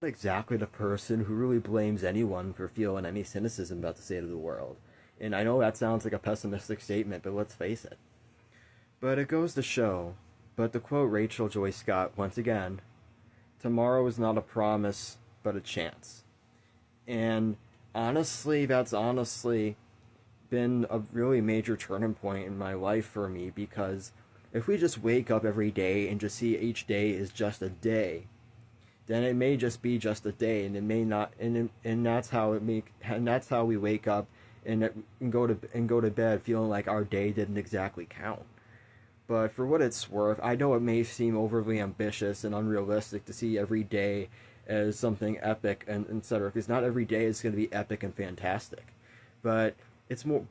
Exactly the person who really blames anyone for feeling any cynicism about the state of the world. And I know that sounds like a pessimistic statement, but let's face it. But it goes to show, but to quote Rachel Joy Scott once again, tomorrow is not a promise, but a chance. And honestly, that's honestly been a really major turning point in my life for me because if we just wake up every day and just see each day is just a day, then it may just be just a day, and it may not, and that's how that's how we wake up and go to bed feeling like our day didn't exactly count. But for what it's worth, I know it may seem overly ambitious and unrealistic to see every day as something epic and etc. Because not every day is going to be epic and fantastic. But it's more.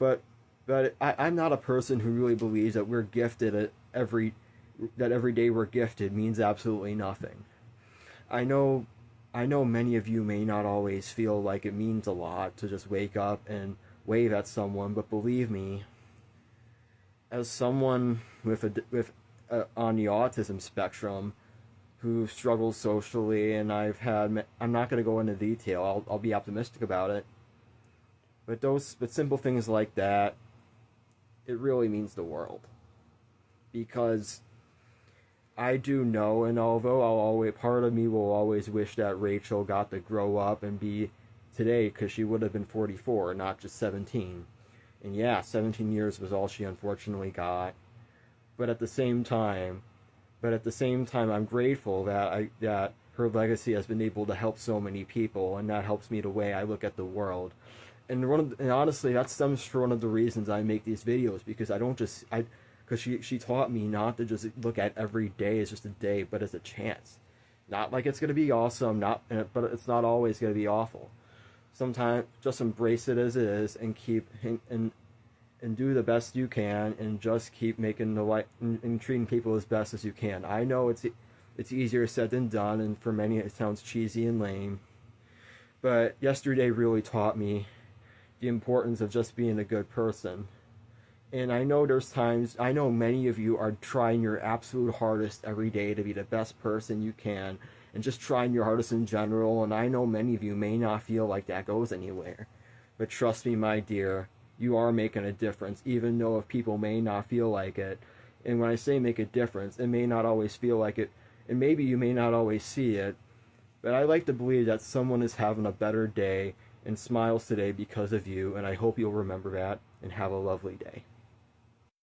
I'm not a person who really believes that we're gifted at every day we're gifted means absolutely nothing. I know I know many of you may not always feel like it means a lot to just wake up and wave at someone, but believe me, as someone on the autism spectrum who struggles socially, and I'm not going to go into detail. I'll be optimistic about it. But simple things like that, it really means the world because I do know, and although I'll always part of me will always wish that Rachel got to grow up and be today because she would have been 44, not just 17. And yeah, 17 years was all she unfortunately got. But at the same time, I'm grateful that her legacy has been able to help so many people, and that helps me the way I look at the world. And honestly, that stems from one of the reasons I make these videos because I don't just I because she taught me not to just look at every day as just a day, but as a chance. Not like it's gonna be awesome, not but it's not always gonna be awful. Sometimes just embrace it as it is and and do the best you can and just keep making the light and treating people as best as you can. I know it's easier said than done, and for many it sounds cheesy and lame. But yesterday really taught me the importance of just being a good person. And I know many of you are trying your absolute hardest every day to be the best person you can and just trying your hardest in general. And I know many of you may not feel like that goes anywhere. But trust me, my dear, you are making a difference, even though if people may not feel like it. And when I say make a difference, it may not always feel like it, and maybe you may not always see it. But I like to believe that someone is having a better day and smiles today because of you, and I hope you'll remember that and have a lovely day.